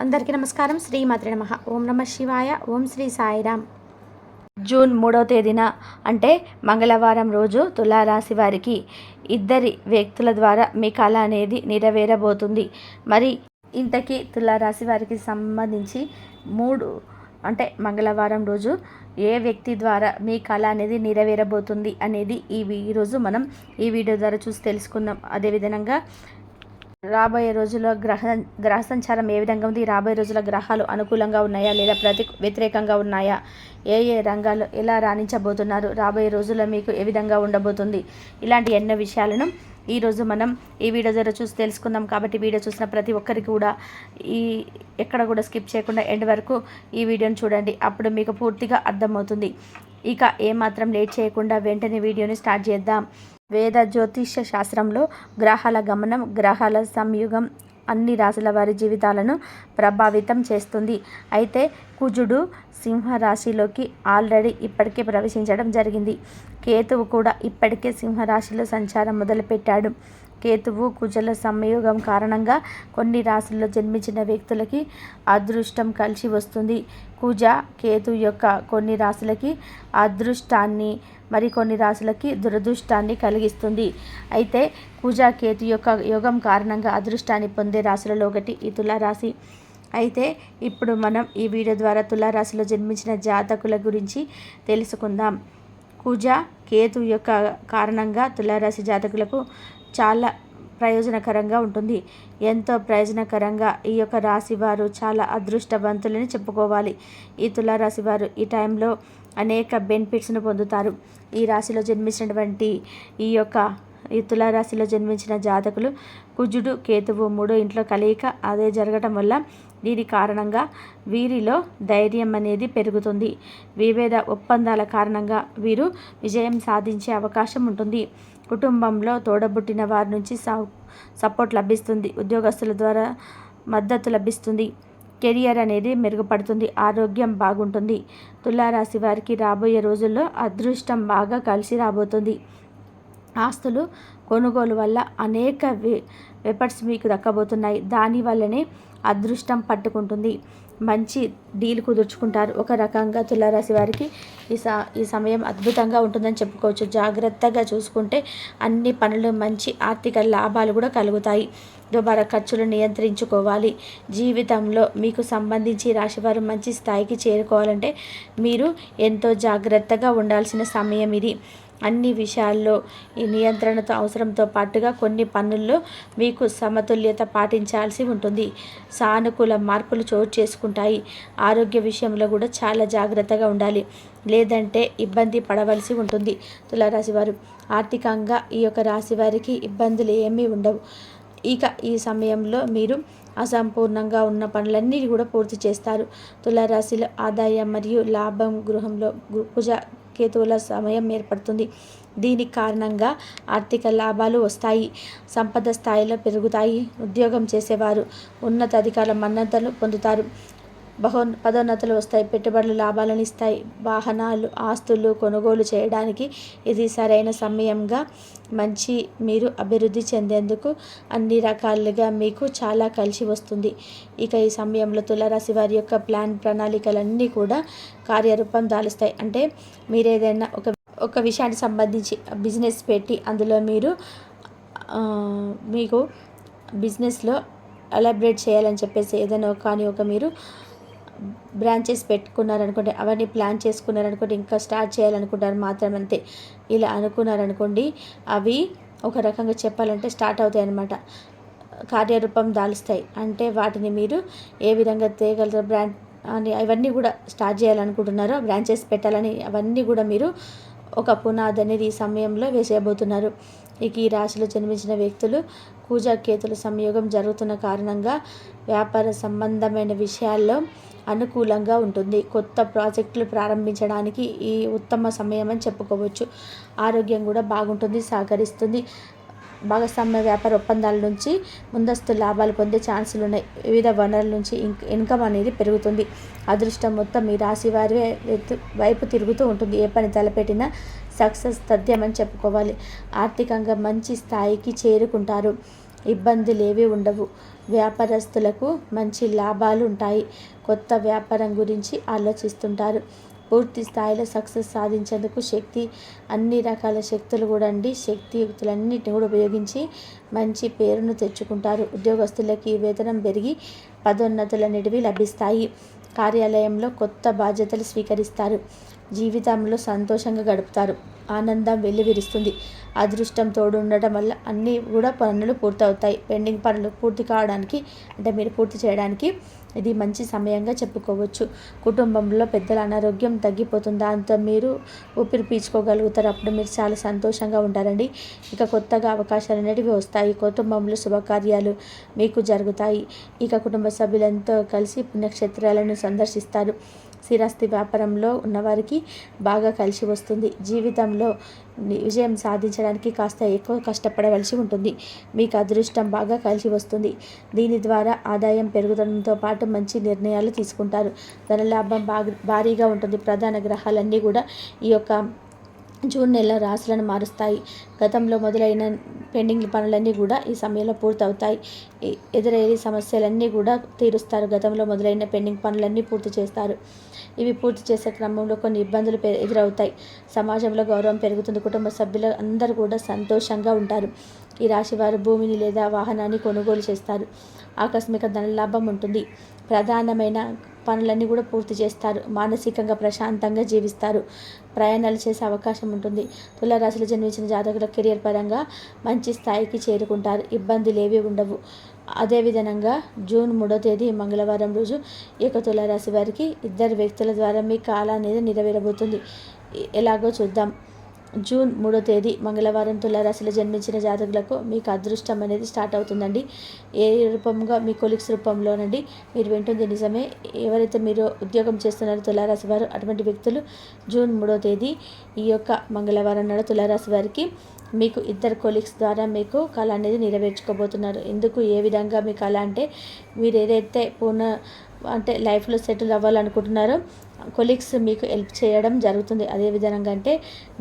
అందరికీ నమస్కారం. శ్రీమాత్రే నమః. ఓం నమ శివాయ. ఓం శ్రీ సాయిరామ్. జూన్ 3వ తేదీన అంటే మంగళవారం రోజు తులారాశి వారికి ఇద్దరి వ్యక్తుల ద్వారా మీ కళ అనేది నెరవేరబోతుంది. మరి ఇంతకీ తులారాశి వారికి సంబంధించి అంటే మంగళవారం రోజు ఏ వ్యక్తి ద్వారా మీ కళ అనేది నెరవేరబోతుంది అనేది ఈరోజు మనం ఈ వీడియో ద్వారా చూసి తెలుసుకుందాం. అదేవిధంగా రాబోయే రోజుల్లో గ్రహ సంచారం ఏ విధంగా ఉంది, రాబోయే రోజుల గ్రహాలు అనుకూలంగా ఉన్నాయా లేదా వ్యతిరేకంగా ఉన్నాయా, ఏ రంగాల్లో ఎలా రాణించబోతున్నారు, రాబోయే రోజుల్లో మీకు ఏ విధంగా ఉండబోతుంది, ఇలాంటి ఎన్నో విషయాలను ఈరోజు మనం ఈ వీడియో ద్వారా చూసి తెలుసుకుందాం. కాబట్టి వీడియో చూసిన ప్రతి ఒక్కరికి కూడా ఎక్కడ కూడా స్కిప్ చేయకుండా ఎండ్ వరకు ఈ వీడియోని చూడండి. అప్పుడు మీకు పూర్తిగా అర్థమవుతుంది. ఇక ఏమాత్రం లేట్ చేయకుండా వెంటనే వీడియోని స్టార్ట్ చేద్దాం. వేద జ్యోతిష్య శాస్త్రంలో గ్రహాల గమనం, గ్రహాల సంయుగం అన్ని రాశుల వారి జీవితాలను ప్రభావితం చేస్తుంది. అయితే కుజుడు సింహరాశిలోకి ఆల్రెడీ ఇప్పటికే ప్రవేశించడం జరిగింది. కేతువు కూడా ఇప్పటికే సింహరాశిలో సంచారం మొదలుపెట్టాడు. కేతువు కుజుల సంయోగం కారణంగా కొన్ని రాశుల్లో జన్మించిన వ్యక్తులకి అదృష్టం కలిసి వస్తుంది. కుజ కేతు యొక్క కొన్ని రాశులకి అదృష్టాన్ని, మరికొన్ని రాశులకి దురదృష్టాన్ని కలిగిస్తుంది. అయితే కుజ కేతు యొక్క యోగం కారణంగా అదృష్టాన్ని పొందే రాశులలో ఒకటి ఈ తులారాశి. అయితే ఇప్పుడు మనం ఈ వీడియో ద్వారా తులారాశిలో జన్మించిన జాతకుల గురించి తెలుసుకుందాం. కుజ కేతు యొక్క కారణంగా తులారాశి జాతకులకు చాలా ప్రయోజనకరంగా ఉంటుంది. ఎంతో ప్రయోజనకరంగా ఈ యొక్క రాశి వారు చాలా అదృష్టవంతులని చెప్పుకోవాలి. ఈ తులారాశి వారు ఈ టైంలో అనేక బెనిఫిట్స్ను పొందుతారు. ఈ రాశిలో జన్మించినటువంటి ఈ తులారాశిలో జన్మించిన జాతకులు కుజుడు కేతువు 3 ఇంట్లో కలయిక అదే జరగటం వల్ల దీని కారణంగా వీరిలో ధైర్యం అనేది పెరుగుతుంది. విభేద ఒప్పందాల కారణంగా వీరు విజయం సాధించే అవకాశం ఉంటుంది. కుటుంబంలో తోడబుట్టిన వారి నుంచి సపోర్ట్ లభిస్తుంది. ఉద్యోగస్తుల ద్వారా మద్దతు లభిస్తుంది. కెరియర్ అనేది మెరుగుపడుతుంది. ఆరోగ్యం బాగుంటుంది. తులారాశి వారికి రాబోయే రోజుల్లో అదృష్టం బాగా కలిసి రాబోతుంది. ఆస్తులు కొనుగోలు వల్ల అనేక వెపర్స్ మీకు దక్కబోతున్నాయి. దానివల్లనే అదృష్టం పట్టుకుంటుంది. మంచి డీల్ కుదుర్చుకుంటారు. ఒక రకంగా తులారాశి వారికి ఈ సమయం అద్భుతంగా ఉంటుందని చెప్పుకోవచ్చు. జాగ్రత్తగా చూసుకుంటే అన్ని పనులు మంచి ఆర్థిక లాభాలు కూడా కలుగుతాయి. దుబారా ఖర్చులు నియంత్రించుకోవాలి. జీవితంలో మీకు సంబంధించి రాశివారు మంచి స్థాయికి చేరుకోవాలంటే మీరు ఎంతో జాగ్రత్తగా ఉండాల్సిన సమయం ఇది. అన్ని విషయాల్లో ఈ నియంత్రణతో అవసరంతో పాటుగా కొన్ని పనుల్లో మీకు సమతుల్యత పాటించాల్సి ఉంటుంది. సానుకూల మార్పులు చోటు చేసుకుంటాయి. ఆరోగ్య విషయంలో కూడా చాలా జాగ్రత్తగా ఉండాలి, లేదంటే ఇబ్బంది పడవలసి ఉంటుంది. తులారాశి వారు ఆర్థికంగా ఈ యొక్క రాశి వారికి ఇబ్బందులు ఏమీ ఉండవు. ఇక ఈ సమయంలో మీరు అసంపూర్ణంగా ఉన్న పనులన్నీ కూడా పూర్తి చేస్తారు. తులారాశిలో ఆదాయం మరియు లాభం గృహంలో కుజ కేతువుల సమయం ఏర్పడుతుంది. దీనికి కారణంగా ఆర్థిక లాభాలు వస్తాయి. సంపద స్థాయిలో పెరుగుతాయి. ఉద్యోగం చేసేవారు ఉన్నతాధికారుల మన్ననలు పొందుతారు. పదోన్నతులు వస్తాయి. పెట్టుబడులు లాభాలను ఇస్తాయి. వాహనాలు, ఆస్తులు కొనుగోలు చేయడానికి ఇది సరైన సమయంగా మీరు అభివృద్ధి చెందేందుకు అన్ని రకాలుగా మీకు చాలా కలిసి వస్తుంది. ఇక ఈ సమయంలో తులారాశి వారి యొక్క ప్రణాళికలన్నీ కూడా కార్యరూపం దాలుస్తాయి. అంటే మీరు ఏదైనా ఒక విషయానికి సంబంధించి బిజినెస్ పెట్టి అందులో మీకు బిజినెస్లో ఎలాబరేట్ చేయాలని చెప్పేసి ఏదైనా మీరు బ్రాంచెస్ పెట్టుకున్నారనుకోండి, అవన్నీ ప్లాన్ చేసుకున్నారనుకోండి, ఇంకా స్టార్ట్ చేయాలనుకుంటారు మాత్రం అంతే. ఇలా అనుకున్నారనుకోండి, అవి ఒక రకంగా చెప్పాలంటే స్టార్ట్ అవుతాయి అన్నమాట, కార్యరూపం దాలుస్తాయి. అంటే వాటిని మీరు ఏ విధంగా తేగలరు బ్రాండ్ అని అవన్నీ కూడా స్టార్ట్ చేయాలనుకుంటున్నారో, బ్రాంచెస్ పెట్టాలని అవన్నీ కూడా మీరు ఒక పునాది అనేది ఈ సమయంలో వేసేయబోతున్నారు. ఇక ఈ రాశిలో జన్మించిన వ్యక్తులు కుజ కేతుల సంయోగం జరుగుతున్న కారణంగా వ్యాపార సంబంధమైన విషయాల్లో అనుకూలంగా ఉంటుంది. కొత్త ప్రాజెక్టులు ప్రారంభించడానికి ఈ ఉత్తమ సమయం అని చెప్పుకోవచ్చు. ఆరోగ్యం కూడా బాగుంటుంది, సహకరిస్తుంది. భాగస్వామ్య వ్యాపార ఒప్పందాల నుంచి ముందస్తు లాభాలు పొందే ఛాన్సులు ఉన్నాయి. వివిధ వనరుల నుంచి ఇన్కమ్ అనేది పెరుగుతుంది. అదృష్టం మొత్తం మీ రాశి వారి వైపు తిరుగుతూ ఉంటుంది. ఏ పని తలపెట్టినా సక్సెస్ తథ్యమని చెప్పుకోవాలి. ఆర్థికంగా మంచి స్థాయికి చేరుకుంటారు. ఇబ్బందులు ఏవి ఉండవు. వ్యాపారస్తులకు మంచి లాభాలు ఉంటాయి. కొత్త వ్యాపారం గురించి ఆలోచిస్తుంటారు. పూర్తి స్థాయిలో సక్సెస్ సాధించేందుకు అన్ని రకాల శక్తులు కూడా శక్తియుక్తులన్నిటిని కూడా ఉపయోగించి మంచి పేరును తెచ్చుకుంటారు. ఉద్యోగస్తులకి వేతనం పెరిగి పదోన్నతులు అనేటివి లభిస్తాయి. కార్యాలయంలో కొత్త బాధ్యతలు స్వీకరిస్తారు. జీవితంలో సంతోషంగా గడుపుతారు. ఆనందం వెల్లివిరుస్తుంది. అదృష్టం తోడు ఉండటం వల్ల అన్నీ కూడా పనులు పూర్తవుతాయి. పెండింగ్ పనులు పూర్తి కావడానికి మీరు పూర్తి చేయడానికి ఇది మంచి సమయంగా చెప్పుకోవచ్చు. కుటుంబంలో పెద్దల అనారోగ్యం తగ్గిపోతుంది. దాంతో మీరు ఊపిరి పీల్చుకోగలుగుతారు. అప్పుడు మీరు చాలా సంతోషంగా ఉంటారండి. ఇక కొత్తగా అవకాశాలు అనేటివి వస్తాయి. కుటుంబంలో శుభకార్యాలు మీకు జరుగుతాయి. ఇక కుటుంబ సభ్యులంతా కలిసి పుణ్యక్షేత్రాలను సందర్శిస్తారు. స్థిరాస్తి వ్యాపారంలో ఉన్నవారికి బాగా కలిసి వస్తుంది. జీవితంలో విజయం సాధించడానికి కాస్త ఎక్కువ కష్టపడవలసి ఉంటుంది. మీకు అదృష్టం బాగా కలిసి వస్తుంది. దీని ద్వారా ఆదాయం పెరగడంతో పాటు మంచి నిర్ణయాలు తీసుకుంటారు. ధనలాభం భారీగా ఉంటుంది. ప్రధాన గ్రహాలన్నీ కూడా ఈ యొక్క జూన్ నెల రాశులను మారుస్తాయి. గతంలో మొదలైన పెండింగ్ పనులన్నీ కూడా ఈ సమయంలో పూర్తవుతాయి. ఎదురయ్యే సమస్యలన్నీ కూడా తీరుస్తారు. గతంలో మొదలైన పెండింగ్ పనులన్నీ పూర్తి చేస్తారు. ఇవి పూర్తి చేసే క్రమంలో కొన్ని ఇబ్బందులు ఎదురవుతాయి. సమాజంలో గౌరవం పెరుగుతుంది. కుటుంబ సభ్యులు అందరూ కూడా సంతోషంగా ఉంటారు. ఈ రాశి వారు భూమిని లేదా వాహనాన్ని కొనుగోలు చేస్తారు. ఆకస్మిక ధనలాభం ఉంటుంది. ప్రధానమైన పనులన్నీ కూడా పూర్తి చేస్తారు. మానసికంగా ప్రశాంతంగా జీవిస్తారు. ప్రయాణాలు చేసే అవకాశం ఉంటుంది. తులారాశిలో జన్మించిన జాతకుల కెరియర్ పరంగా మంచి స్థాయికి చేరుకుంటారు. ఇబ్బందులు ఏవి ఉండవు. అదేవిధంగా జూన్ 3వ తేదీ మంగళవారం రోజు ఈ యొక్క తులారాశి వారికి 2 వ్యక్తుల ద్వారా మీ కాలం అనేది నెరవేరబోతుంది. ఎలాగో చూద్దాం. జూన్ 3వ తేదీ మంగళవారం తులారాశిలో జన్మించిన జాతకులకు మీకు అదృష్టం అనేది స్టార్ట్ అవుతుందండి. ఏ రూపంగా మీ కొలీగ్స్ రూపంలోనండి. మీరు వింటుంది నిజమే. ఎవరైతే మీరు ఉద్యోగం చేస్తున్నారో తులారాశి వారు అటువంటి వ్యక్తులు జూన్ 3వ తేదీ ఈ యొక్క మంగళవారం నాడు తులారాశి వారికి మీకు 2 కొలీగ్స్ ద్వారా మీకు కళ అనేది నెరవేర్చుకోబోతున్నారు. ఎందుకు ఏ విధంగా మీ కళ అంటే మీరు ఏదైతే లైఫ్లో సెటిల్ అవ్వాలనుకుంటున్నారో కొలీగ్స్ మీకు హెల్ప్ చేయడం జరుగుతుంది. అదేవిధంగా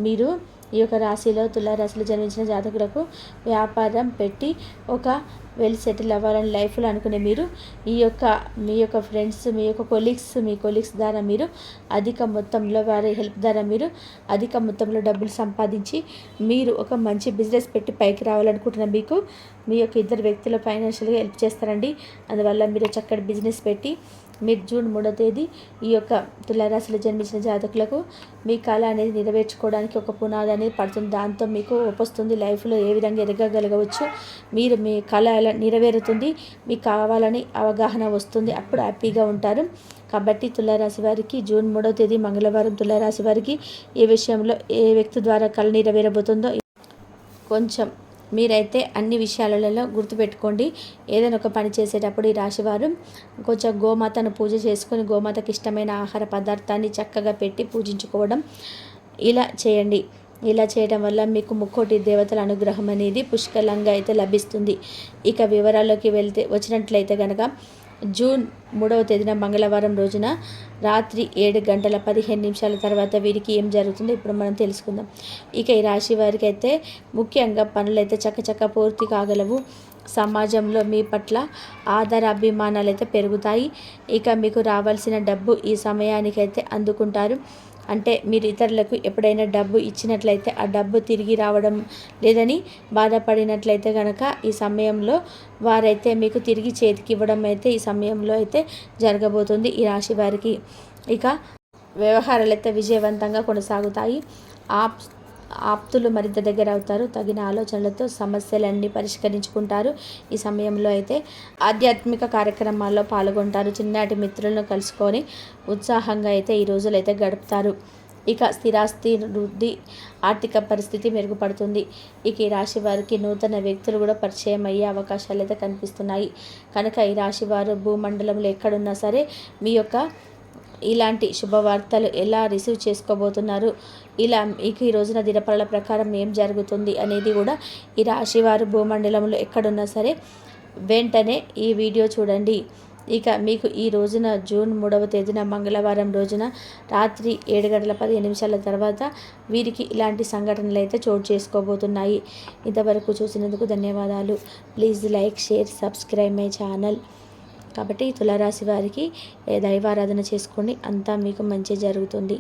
మీరు ఈ యొక్క రాశిలో తులారాశిలో జన్మించిన జాతకులకు వ్యాపారం పెట్టి ఒక సెటిల్ అవ్వాలని లైఫ్లో అనుకునే మీరు మీ యొక్క ఫ్రెండ్స్ మీ కొలీగ్స్ ద్వారా మీరు అధిక మొత్తంలో వారి హెల్ప్ ద్వారా మీరు అధిక మొత్తంలో డబ్బులు సంపాదించి మీరు ఒక మంచి బిజినెస్ పెట్టి పైకి రావాలనుకుంటున్న మీకు మీ యొక్క 2 వ్యక్తులు ఫైనాన్షియల్గా హెల్ప్ చేస్తారండి. అందువల్ల మీరు చక్కటి బిజినెస్ పెట్టి మీరు జూన్ 3వ తేదీ ఈ యొక్క తులారాశిలో జన్మించిన జాతకులకు మీ కళ అనేది నెరవేర్చుకోవడానికి ఒక పునాది అనేది పడుతుంది. దాంతో మీకు వస్తుంది. లైఫ్లో ఏ విధంగా ఎదగగలగవచ్చు. మీరు మీ కళ ఎలా నెరవేరుతుంది. మీకు కావాలని అవగాహన వస్తుంది. అప్పుడు హ్యాపీగా ఉంటారు. కాబట్టి తులారాశి వారికి జూన్ 3వ తేదీ మంగళవారం తులారాశి వారికి ఏ విషయంలో ఏ వ్యక్తి ద్వారా కళ నెరవేరబోతుందో కొంచెం మీరైతే అన్ని విషయాలలో గుర్తుపెట్టుకోండి. ఏదైనా ఒక పని చేసేటప్పుడు ఈ రాశివారు కొంచెం గోమాతను పూజ చేసుకొని గోమాతకి ఇష్టమైన ఆహార పదార్థాన్ని చక్కగా పెట్టి పూజించుకోవడం ఇలా చేయండి. ఇలా చేయడం వల్ల మీకు ముక్కోటి దేవతల అనుగ్రహం అనేది పుష్కలంగా అయితే లభిస్తుంది. ఇక వివరాల్లోకి వచ్చినట్లయితే కనుక జూన్ 3వ తేదీన మంగళవారం రోజున రాత్రి 7:15 తర్వాత వీరికి ఏం జరుగుతుందో ఇప్పుడు మనం తెలుసుకుందాం. ఇక ఈ రాశి వారికి అయితే ముఖ్యంగా పనులైతే చక్కచక్క పూర్తి కాగలవు. సమాజంలో మీ పట్ల ఆదరాభిమానాలు అయితే పెరుగుతాయి. ఇక మీకు రావాల్సిన డబ్బు ఈ సమయానికైతే అందుకుంటారు. అంటే మీరు ఇతరులకు ఎప్పుడైనా డబ్బు ఇచ్చినట్లయితే ఆ డబ్బు తిరిగి రావడం లేదని బాధపడినట్లయితే కనుక ఈ సమయంలో వారైతే మీకు తిరిగి చేతికి ఇవ్వడం అయితే ఈ సమయంలో అయితే జరగబోతుంది ఈ రాశి వారికి. ఇక వ్యవహారాలు అయితే విజయవంతంగా కొనసాగుతాయి. ఆప్తులు మరింత దగ్గర అవుతారు. తగిన ఆలోచనలతో సమస్యలన్నీ పరిష్కరించుకుంటారు. ఈ సమయంలో అయితే ఆధ్యాత్మిక కార్యక్రమాల్లో పాల్గొంటారు. చిన్నటి మిత్రులను కలుసుకొని ఉత్సాహంగా అయితే ఈ రోజులైతే గడుపుతారు. ఇక స్థిరాస్తి వృద్ధి, ఆర్థిక పరిస్థితి మెరుగుపడుతుంది. ఇక ఈ రాశి వారికి నూతన వ్యక్తులు కూడా పరిచయం అయ్యే అవకాశాలు అయితే కనిపిస్తున్నాయి. కనుక ఈ రాశి వారు భూమండలంలో ఎక్కడున్నా సరే మీ యొక్క ఇలాంటి శుభవార్తలు ఎలా రిసీవ్ చేసుకోబోతున్నారు, ఇలా మీకు ఈ రోజున దినపరల ప్రకారం ఏం జరుగుతుంది అనేది కూడా ఈ రాశివారు భూమండలంలో ఎక్కడున్నా సరే వెంటనే ఈ వీడియో చూడండి. ఇక మీకు ఈ రోజున జూన్ 3వ తేదీన మంగళవారం రోజున రాత్రి 7:15 తర్వాత వీరికి ఇలాంటి సంఘటనలు అయితే చోటు చేసుకోబోతున్నాయి. ఇంతవరకు చూసినందుకు ధన్యవాదాలు. Please like, share, subscribe my channel. కాబట్టి తులారాశి వారికి దైవారాధన చేసుకోండి, అంతా మీకు మంచి జరుగుతుంది.